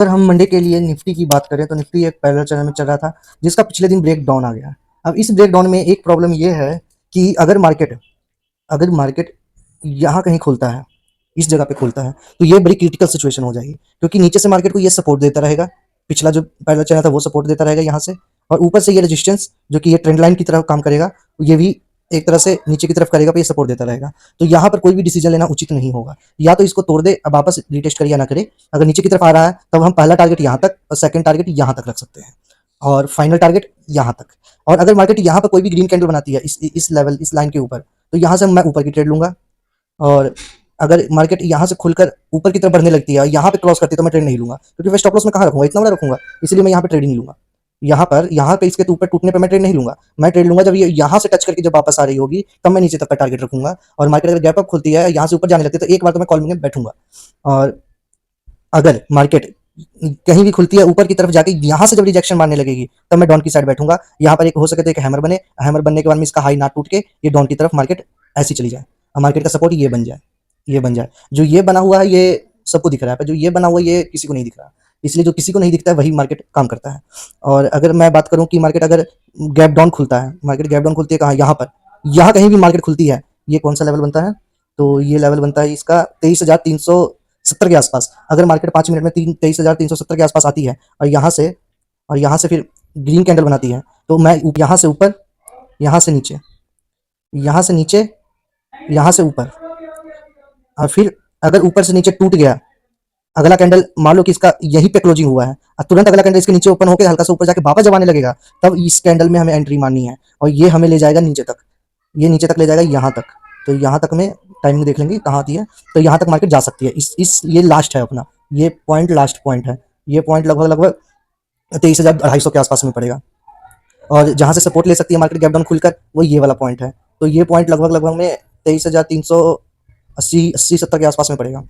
अगर हम मंडे के लिए निफ्टी की बात करें तो निफ्टी एक पैरेलल चैनल में चल रहा था जिसका पिछले दिन ब्रेक डाउन आ गया। अब इस ब्रेक डाउन में एक प्रॉब्लम ये है कि अगर मार्केट यहाँ कहीं खुलता है, इस जगह पे खुलता है, तो ये बड़ी क्रिटिकल सिचुएशन हो जाएगी, क्योंकि नीचे से मार्केट को ये सपोर्ट देता रहेगा, पिछला जो पैरेलल चैनल था वो सपोर्ट देता रहेगा यहाँ से, और ऊपर से ये रेजिस्टेंस जो कि ये ट्रेंड लाइन की तरह काम करेगा, ये भी एक तरह से नीचे की तरफ करेगा, पर ये सपोर्ट देता रहेगा। तो यहाँ पर कोई भी डिसीजन लेना उचित नहीं होगा, या तो इसको तोड़ दे, अब वापस रिटेस्ट करे या ना करे। अगर नीचे की तरफ आ रहा है तब हम पहला टारगेट यहाँ तक और सेकंड टारगेट यहाँ तक रख सकते हैं, और फाइनल टारगेट यहाँ तक। और अगर मार्केट यहाँ पर कोई भी ग्रीन कैंडल बनाती है इस लेवल, इस लाइन के ऊपर, तो यहाँ से मैं ऊपर की ट्रेड लूंगा। और अगर मार्केट यहाँ से खुलकर ऊपर की तरफ बढ़ने लगती है और यहाँ पे क्रॉस करती है तो मैं ट्रेड नहीं लूंगा, क्योंकि मैं स्टॉप लॉस में कहाँ रखूंगा, इतना बड़ा रखूंगा, इसलिए मैं यहाँ पे ट्रेड नहीं लूंगा। यहाँ पे इसके ऊपर टूटने पे मैं ट्रेड नहीं लूंगा। मैं ट्रेड लूंगा जब ये यहाँ से टच करके जब वापस आ रही होगी, तब मैं नीचे तक का टारगेट रखूंगा। और मार्केट अगर गैप अप खुलती है, यहाँ से ऊपर जाने लगती है, तो एक बार तो मैं कॉल में बैठूंगा। और अगर मार्केट कहीं भी खुलती है ऊपर की तरफ जाके यहाँ से जब रिजेक्शन मारने लगेगी, तब मैं डाउन की साइड बैठूंगा। यहाँ पर एक हो सके तो एक हैमर बने, हैमर बनने के बाद में इसका हाई ना टूट के ये डाउन की तरफ मार्केट ऐसी चली जाए, और मार्केट का सपोर्ट ये बन जाए, ये बन जाए। जो ये बना हुआ है ये सबको दिख रहा है, पर जो ये बना हुआ है ये किसी को नहीं दिख रहा, इसलिए जो किसी को नहीं दिखता है वही मार्केट काम करता है। और अगर मैं बात करूं कि मार्केट अगर गैप डाउन खुलता है, मार्केट गैप डाउन खुलती है कहाँ, यहाँ पर, यहाँ कहीं भी मार्केट खुलती है, ये कौन सा लेवल बनता है, तो ये लेवल बनता है इसका 23,370 के आसपास। अगर मार्केट 5 मिनट में 23,370 के आसपास आती है और यहाँ से फिर ग्रीन कैंडल बनाती है, तो मैं यहाँ से ऊपर, यहाँ से नीचे, यहाँ से नीचे, यहाँ से ऊपर, और फिर अगर ऊपर से नीचे टूट गया, अगला कैंडल मान लो कि इसका यहीं पे क्लोजिंग हुआ है, और तुरंत अगला कैंडल इसके नीचे ओपन होकर हल्का सा ऊपर जाके वापस जब आने लगेगा, तब इस कैंडल में हमें एंट्री मारनी है, और ये हमें ले जाएगा नीचे तक, ये नीचे तक ले जाएगा यहाँ तक। तो यहाँ तक में टाइमिंग देख लेंगे कहाँ आती है, तो यहाँ तक मार्केट जा सकती है। ये लास्ट है अपना, ये पॉइंट लास्ट पॉइंट है, ये पॉइंट लगभग 23,250 के आसपास में पड़ेगा। और जहाँ से सपोर्ट ले सकती है मार्केट गैप डाउन खुलकर, वो ये वाला पॉइंट है। तो ये पॉइंट लगभग में 23,380-70 के आसपास में पड़ेगा।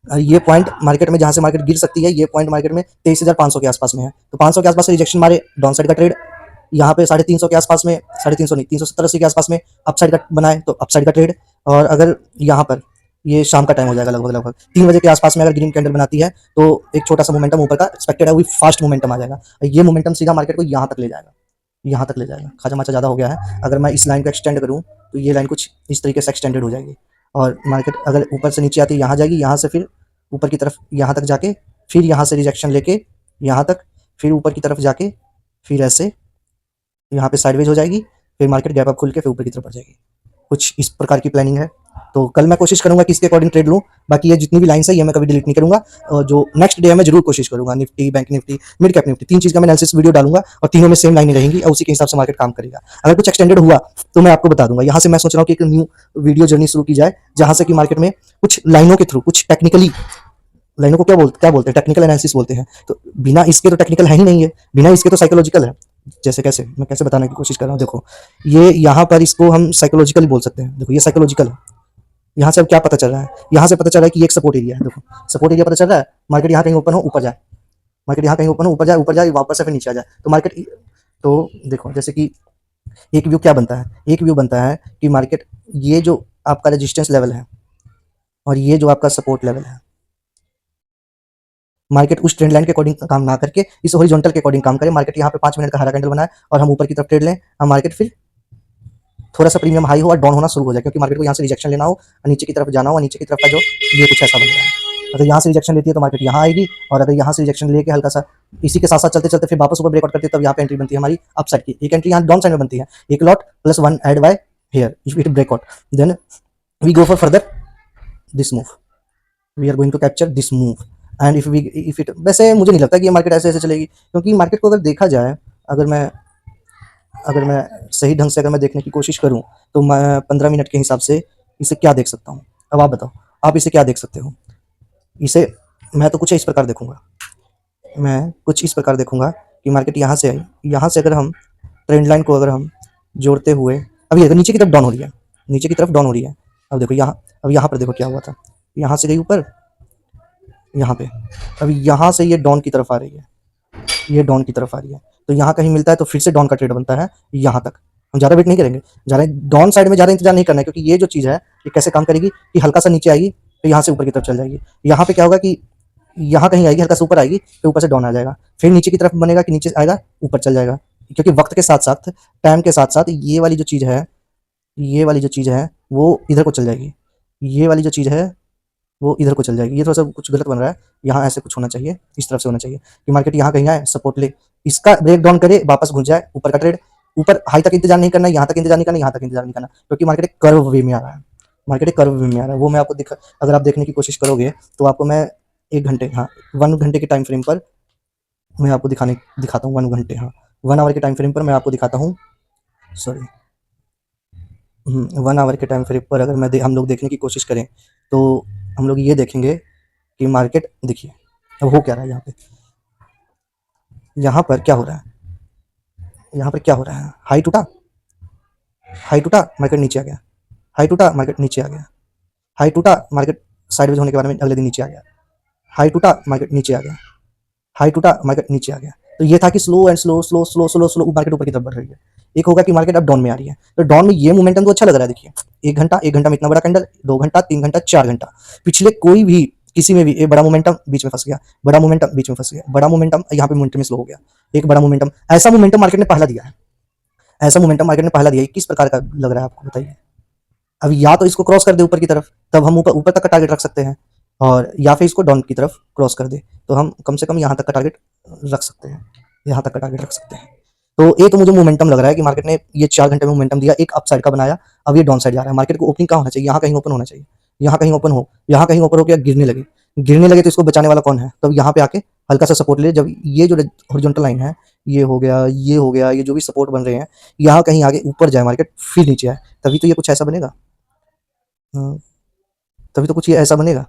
ये पॉइंट मार्केट में जहाँ से मार्केट गिर सकती है, ये पॉइंट मार्केट में 23,500 के आसपास में है। तो 500 के आसपास से रिजेक्शन मारे, डाउन साइड का ट्रेड, यहाँ पे 350 के आसपास में, 350 नहीं, 370-80 के आसपास में अप साइड का बनाए तो अप साइड का ट्रेड। और अगर यहाँ पर ये शाम का टाइम हो जाएगा, लगभग 3 बजे के आसपास में अगर ग्रीन कैंडल बनाती है, तो एक छोटा सा मोमेंटम ऊपर का एक्सपेक्टेड है, वो फास्ट मोमेंटम आ जाएगा। ये मोमेंटम सीधा मार्केट को यहाँ तक ले जाएगा, यहाँ तक ले जाएगा। खाचा माचा ज़्यादा हो गया है। अगर मैं इस लाइन को एक्सटेंड करूँ तो ये लाइन कुछ इस तरीके से एक्सटेंडेड हो जाएगी, और मार्केट अगर ऊपर से नीचे आती है, यहाँ जाएगी, यहाँ से फिर ऊपर की तरफ यहाँ तक जाके, फिर यहाँ से रिजेक्शन लेके यहाँ तक, फिर ऊपर की तरफ जाके, फिर ऐसे यहाँ पे साइडवेज हो जाएगी, फिर मार्केट गैप अप खुल के फिर ऊपर की तरफ बढ़ जाएगी। कुछ इस प्रकार की प्लानिंग है। तो कल मैं कोशिश करूंगा कि इसके अकॉर्डिंग ट्रेड लूँ। बाकी ये जितनी भी लाइन्स है ये मैं कभी डिलीट नहीं करूंगा, और जो नेक्स्ट डे है मैं जरूर कोशिश करूंगा Nifty, bank Nifty, mid cap Nifty, 3 चीज़ का मैं एनालिसिस वीडियो डालूंगा, और तीनों में सेम लाइनें रहेंगी, और उसी के हिसाब से मार्केट काम करेगा। अगर कुछ एक्सटेंडेड हुआ तो मैं आपको बता दूंगा। यहाँ से मैं सोच रहा हूँ कि एक न्यू वीडियो जर्नी शुरू की जाए, जहाँ से कि मार्केट में कुछ लाइनों के थ्रू, कुछ टेक्निकली, लाइनों को क्या बोलते हैं, टेक्निकल एनालिसिस बोलते हैं। तो बिना इसके तो टेक्निकल है ही नहीं है, बिना इसके तो साइकोलॉजिकल है। जैसे कैसे, मैं कैसे बताने की कोशिश कर रहा हूँ, देखो ये यहाँ पर इसको हम साइकोलॉजिकल बोल सकते हैं। देखो ये साइकोलॉजिकल है। यहाँ से अब क्या पता चल रहा है, यहाँ से पता चल रहा है कि एक सपोर्ट एरिया है। देखो सपोर्ट एरिया पता चल रहा है, मार्केट यहाँ कहीं ओपन हो ऊपर जाए, मार्केट यहाँ कहीं ओपन हो ऊपर जाए, वापस से फिर नीचे आ जाए, तो मार्केट, तो देखो जैसे कि एक व्यू क्या बनता है, एक व्यू बनता है कि मार्केट ये जो आपका रेजिस्टेंस लेवल है और ये जो आपका सपोर्ट लेवल है, मार्केट उस ट्रेंड लाइन के अकॉर्डिंग काम ना करके इस हॉरिजॉन्टल के अकॉर्डिंग काम करे। मार्केट यहाँ पे 5 मिनट का हरा कैंडल बनाए और हम ऊपर की तरफ ट्रेड लें, और मार्केट फिर थोड़ा सा प्रीमियम हाई हो और डाउन होना शुरू हो जाए, क्योंकि मार्केट को यहाँ से रिजेक्शन लेना हो और नीचे की तरफ जाना हो, नीचे की तरफ का जो ये कुछ ऐसा बन रहा है। अगर यहाँ से रिजेक्शन लेती है तो मार्केट यहाँ आएगी, और अगर यहाँ से रिजेक्शन लेके हल्का सा इसी के साथ साथ चलते चलते फिर वापस ऊपर ब्रेकआउट करती है, तब यहाँ पे एंट्री बनती है हमारी अप साइड की। एक एंट्री यहाँ डाउन साइड में बनती है, एक lot plus 1 add buy here, if it breakout then we go for further this move, we are going to capture this move. And if it, वैसे मुझे नहीं लगता कि ये मार्केट ऐसे ऐसे चलेगी, क्योंकि मार्केट को अगर देखा जाए, अगर मैं सही ढंग से अगर मैं देखने की कोशिश करूं, तो मैं 15 मिनट के हिसाब से इसे क्या देख सकता हूं। अब आप बताओ, आप इसे क्या देख सकते हो? इसे मैं तो कुछ इस प्रकार देखूंगा, मैं कुछ इस प्रकार देखूंगा कि मार्केट यहाँ से आई, यहाँ से अगर हम ट्रेंड लाइन को अगर हम जोड़ते हुए, अभी अगर नीचे की तरफ डाउन हो रही है, नीचे की तरफ डाउन हो रही है। अब देखो यहाँ, अब यहाँ पर देखो क्या हुआ था, यहाँ से गई ऊपर, यहाँ पे, अभी यहाँ से ये डाउन की तरफ आ रही है, ये डाउन की तरफ आ रही है, तो यहाँ कहीं मिलता है तो फिर से डाउन का ट्रेड बनता है यहाँ तक। हम ज़्यादा वेट नहीं करेंगे, ज़्यादा डाउन साइड में ज़्यादा इंतजार नहीं करना है, क्योंकि ये जो चीज़ है ये कैसे काम करेगी कि हल्का सा नीचे आएगी, फिर यहाँ से ऊपर की तरफ चल जाएगी। यहाँ पे क्या होगा कि यहाँ कहीं आएगी, हल्का सा ऊपर आएगी, फिर ऊपर से डाउन आ जाएगा, फिर नीचे की तरफ बनेगा कि नीचे आएगा ऊपर चल जाएगा, क्योंकि वक्त के साथ साथ, टाइम के साथ साथ ये वाली जो चीज़ है, ये वाली जो चीज़ है वो इधर को चल जाएगी, ये वाली जो चीज़ है वो इधर को चल जाएगी। ये थोड़ा सा कुछ गलत बन रहा है, यहाँ ऐसे कुछ होना चाहिए, इस तरफ से होना चाहिए कि मार्केट यहाँ कहीं आए, सपोर्ट ले, इसका ब्रेक डाउन करे, वापस घुस जाए ऊपर का ट्रेड, ऊपर हाई तक इंतजार नहीं करना, यहाँ तक इंतजार नहीं करना, यहाँ तक इंतजार नहीं करना, क्योंकि मार्केट एक कर्व वे में आ रहा है, मार्केट एक कर्व वे में आ रहा है। वो मैं आपको दिखा, अगर आप देखने की कोशिश करोगे तो आपको मैं 1 घंटे, हाँ 1 घंटे के टाइम फ्रेम पर मैं आपको दिखाता हूँ, 1 घंटे, हाँ 1 आवर के टाइम फ्रेम पर मैं आपको दिखाता हूँ, सॉरी 1 आवर के टाइम फ्रेम पर अगर हम लोग देखने की कोशिश करें तो हम लोग ये देखेंगे कि मार्केट, देखिए अब हो क्या रहा है यहाँ पे, यहाँ पर क्या हो रहा है, यहाँ पर क्या हो रहा है, हाई टूटा, हाई टूटा, मार्केट नीचे आ गया, हाई टूटा, मार्केट नीचे आ गया, हाई टूटा, मार्केट साइडवेज होने के बाद में अगले दिन नीचे आ गया, हाई टूटा, मार्केट नीचे आ गया, हाई टूटा, मार्केट नीचे आ गया। तो ये था कि slow and slow slow slow slow slow market ऊपर की तरफ बढ़ रही है। एक होगा कि मार्केट अब डाउन में आ रही है, तो डाउन में ये मोमेंटम तो अच्छा लग रहा है, देखिए 1 घंटा में इतना बड़ा कैंडल, 2 घंटा, 3 घंटा, 4 घंटा, पिछले कोई भी किसी में भी एक बड़ा मोमेंटम बीच में फंस गया, बड़ा मोमेंटम बीच में फंस गया, बड़ा मोमेंटम यहाँ पे मोमेंटम स्लो हो गया, एक बड़ा मोमेंटम, ऐसा मोमेंटम मार्केट ने पहला दिया है, ऐसा मोमेंटम मार्केट ने पहला दिया है, किस प्रकार का लग रहा है आपको बताइए। अब या तो इसको क्रॉस कर दे ऊपर की तरफ, तब हम ऊपर ऊपर तक का टारगेट रख सकते हैं, और या फिर इसको डाउन की तरफ क्रॉस कर दे तो हम कम से कम यहाँ तक का टारगेट रख सकते हैं, यहाँ तक का टारगेट रख सकते हैं। तो ये तो मुझे मोमेंटम लग रहा है कि मार्केट ने ये 4 घंटे में मोमेंटम दिया, एक अप साइड का बनाया, अब ये डाउन साइड जा रहा है। मार्केट को ओपनिंग कहाँ होना चाहिए, यहाँ कहीं ओपन होना चाहिए, यहाँ कहीं ओपन हो, यहाँ कहीं ओपन हो गया, गिरने लगे तो इसको बचाने वाला कौन है, तब यहाँ पे आके हल्का सा सपोर्ट ले, जब ये जो हॉरिजॉन्टल लाइन है, ये हो गया, ये हो गया, ये जो भी सपोर्ट बन रहे हैं, यहाँ कहीं आगे ऊपर जाए मार्केट, फिर नीचे आए, तभी तो ये कुछ ऐसा बनेगा, तभी तो कुछ ये ऐसा बनेगा,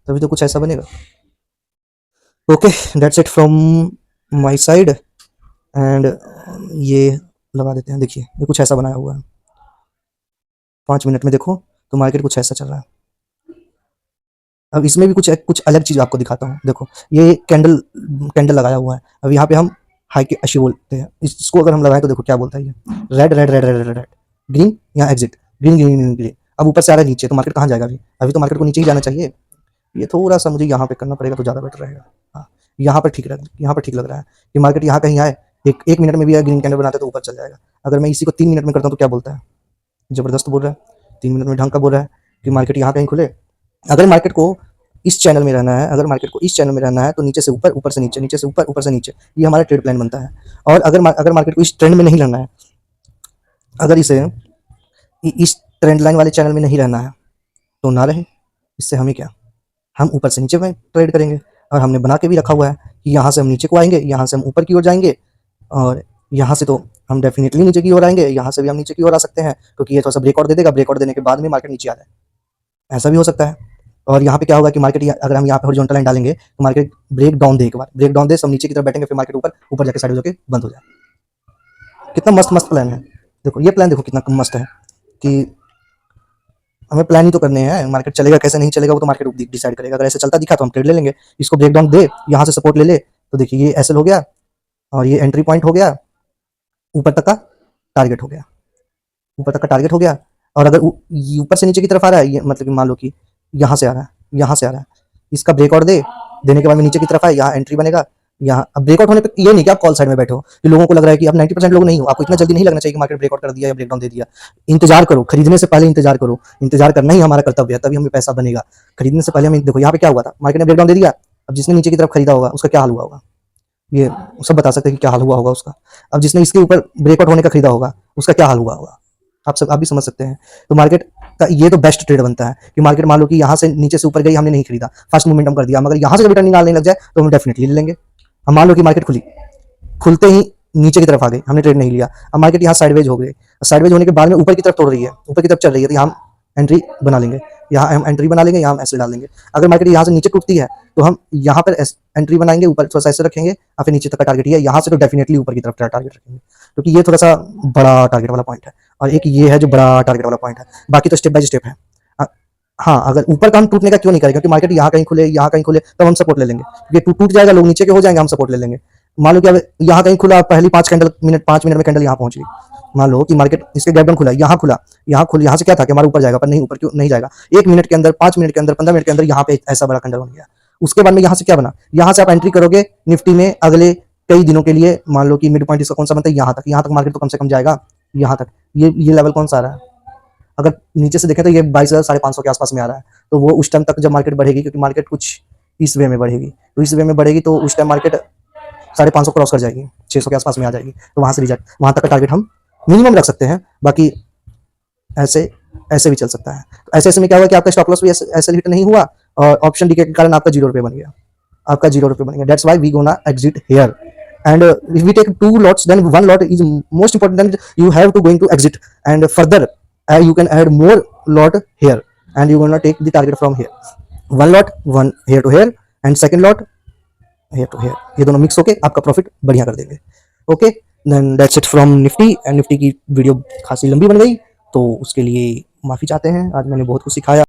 तभी तो कुछ ऐसा बनेगा। Okay, that's it from my side, and ये लगा देते हैं, देखिए ये कुछ ऐसा बनाया हुआ है, 5 मिनट में देखो तो मार्केट कुछ ऐसा चल रहा है। अब इसमें भी कुछ अलग चीज़ आपको दिखाता हूँ, देखो ये कैंडल लगाया हुआ है, अब यहाँ पे हम हाई के अशी बोलते हैं, इसको अगर हम लगाएं तो देखो क्या बोलता है ये, red red red red red red, green, यहाँ exit, green green green green, अब ऊपर से आ रहा है नीचे, तो मार्केट कहाँ जाएगा अभी तो मार्केट को नीचे ही जाना चाहिए। ये थोड़ा सा मुझे यहाँ पे करना पड़ेगा तो ज़्यादा बेटर रहेगा, हाँ यहाँ पर ठीक लग रहा है कि मार्केट यहाँ कहीं आए, एक मिनट में भी अगर ग्रीन कैंडल बनाते तो ऊपर चल जाएगा। अगर मैं इसी को 3 मिनट में करता हूँ तो क्या बोलता है, ज़बरदस्त बोल रहा है, 3 मिनट में ढंग का बोल रहा है कि मार्केट यहाँ कहीं खुले। अगर मार्केट को इस चैनल में रहना है, अगर मार्केट को इस चैनल में रहना है तो नीचे से ऊपर, ऊपर से नीचे, नीचे से ऊपर, ऊपर से नीचे, ये हमारा ट्रेड प्लान बनता है। और अगर मार्केट को इस ट्रेंड में नहीं रहना है, अगर इसे इस ट्रेंड लाइन वाले चैनल में नहीं रहना है तो ना रहे, इससे हमें क्या, हम ऊपर से नीचे में ट्रेड करेंगे। और हमने बना के भी रखा हुआ है कि यहाँ से हम नीचे को आएंगे, यहाँ से हम ऊपर की ओर जाएंगे, और यहाँ से तो हम डेफिनेटली नीचे की ओर आएंगे, यहाँ से भी हम नीचे की ओर आ सकते हैं, क्योंकि ये थोड़ा सा ब्रेकआउट दे देगा, ब्रेकआउट देने के बाद में मार्केट नीचे आ जाए, ऐसा भी हो सकता है। और यहाँ पे क्या होगा कि मार्केट अगर हम यहाँ पे हॉरिजॉन्टल लाइन डालेंगे तो मार्केट ब्रेक डाउन दे, एक बार ब्रेक डाउन दे, सब नीचे की तरफ बैठेंगे, फिर मार्केट ऊपर जाके साइड होकर बंद हो जाए। कितना मस्त मस्त प्लान है, देखो ये प्लान देखो कितना मस्त है कि हमें प्लान ही तो करने हैं, मार्केट चलेगा कैसे नहीं चलेगा वो तो मार्केट डिसाइड करेगा। अगर ऐसे चलता दिखा तो हम ट्रेड ले लेंगे, इसको ब्रेक डाउन दे, यहाँ से सपोर्ट ले तो देखिए ये एसएल हो गया और ये एंट्री पॉइंट हो गया, ऊपर तक का टारगेट हो गया, ऊपर तक का टारगेट हो गया। और अगर ऊपर से नीचे की तरफ आ रहा है, ये मतलब कि मान लो कि यहाँ से आ रहा है, यहाँ से आ रहा है, इसका ब्रेकआउट देने के बाद में नीचे की तरफ आए, यहाँ एंट्री बनेगा, यहाँ अब ब्रेकआउट होने पे ये नहीं कि आप कॉल साइड में बैठे हो, कि लोगों को लग रहा है कि अब 90% लोग नहीं हो, आपको इतना जल्दी नहीं लगना चाहिए कि मार्केट ब्रेकआउट कर दिया या ब्रेकडाउन दे दिया। इंतजार करो, खरीदने से पहले इंतजार करो, इंतजार करना ही हमारा कर्तव्य है, तभी हमें पैसा बनेगा। खरीदने से पहले हमें देखो यहाँ पे क्या हुआ था, मार्केट ने ब्रेकडाउन दे दिया, अब जिसने नीचे की तरफ खरीदा होगा उसका क्या हाल हुआ होगा, ये सब बता सकते हैं कि क्या हाल हुआ होगा उसका। अब जिसने इसके ऊपर ब्रेकआउट होने का खरीदा होगा उसका क्या हाल हुआ होगा, आप भी समझ सकते हैं। तो मार्केट का ये तो बेस्ट ट्रेड बनता है कि मार्केट मान लो कि यहाँ से नीचे से ऊपर गई, हमने नहीं खरीदा, फर्स्ट मोमेंटम कर दिया, मगर यहाँ से कभी टर्निंग आने लग जाए तो हम डेफिनेटली ले लेंगे। हम मान लो कि मार्केट खुलते ही नीचे की तरफ आ गई, हमने ट्रेड नहीं लिया, अब मार्केट यहाँ साइडवेज हो गई, साइडवेज होने के बाद में ऊपर की तरफ तोड़ रही है, ऊपर की तरफ चल रही है, तो यहाँ हम एंट्री बना लेंगे, यहाँ हम एंट्री बना लेंगे, यहाँ हम ऐसे डाल देंगे। अगर मार्केट यहाँ से नीचे टूटती है तो हम यहाँ पर एंट्री बनाएंगे, ऊपर थोड़ा सा ऐसे रखेंगे और फिर नीचे तक का टारगेट है, यहाँ से तो डेफिनेटली ऊपर की तरफ टारगेट रखेंगे, क्योंकि ये थोड़ा सा बड़ा टारगेट वाला पॉइंट है और एक ये है जो बड़ा टारगेट वाला पॉइंट है, बाकी तो स्टेप बाय स्टेप है। हाँ, अगर ऊपर का हम टूटने का क्यों नहीं करेंगे, क्योंकि मार्केट यहाँ कहीं खुले तब हम सपोर्ट ले लेंगे, ये टूट जाएगा, लोग नीचे के हो जाएंगे, हम सपोर्ट ले लेंगे। मान लो कि अब यहाँ कहीं खुला, पहली 5 मिनट में कैंडल यहाँ पहुंच गई, मान लो कि मार्केट इसके गैप डाउन खुला, यहाँ से क्या था कि हमारा ऊपर जाएगा, पर नहीं, ऊपर क्यों नहीं जाएगा, 1 मिनट के अंदर, 5 मिनट के अंदर, 15 मिनट के अंदर यहाँ पे ऐसा बड़ा कैंडल बन गया, उसके बाद में यहाँ से क्या बना, यहाँ से आप एंट्री करोगे निफ्टी में अगले कई दिनों के लिए। मान लो कि मिड पॉइंट इसका कौन सा बनता है, यहाँ तक मार्केट तो कम से कम जाएगा यहाँ तक। ये लेवल कौन सा आ रहा है, अगर नीचे से देखें तो ये 22,500 के आसपास में आ रहा है। तो वो उस टाइम तक जब मार्केट बढ़ेगी, क्योंकि मार्केट कुछ इस वे में बढ़ेगी, तो इस वे में बढ़ेगी तो उस टाइम मार्केट 550 क्रॉस कर जाएगी, 600 के आसपास में आ जाएगी। तो वहां से रिजेक्ट, वहां तक का टारगेट हम मिनिमम रख सकते हैं। बाकी ऐसे ऐसे भी चल सकता है। तो ऐसे में क्या हुआ कि आपका स्टॉप लॉस भी ऐसे हिट नहीं हुआ और ऑप्शन डीके के कारण आपका 0 रुपये बन गया, आपका 0 रुपये बन गया। That's why we gonna exit here. And if we take 2 lots, then 1 lot is most important. Then you have to going to exit, and further you can add more lot here, and you gonna take the target from here. 1 lot, 1 here to here, and second lot here to here. ये दोनों mix होके आपका profit बढ़िया कर देंगे। Okay, then that's it from Nifty. And Nifty की video खासी लंबी बन गई, तो उसके लिए माफी चाहते हैं। आज मैंने बहुत कुछ सिखाया।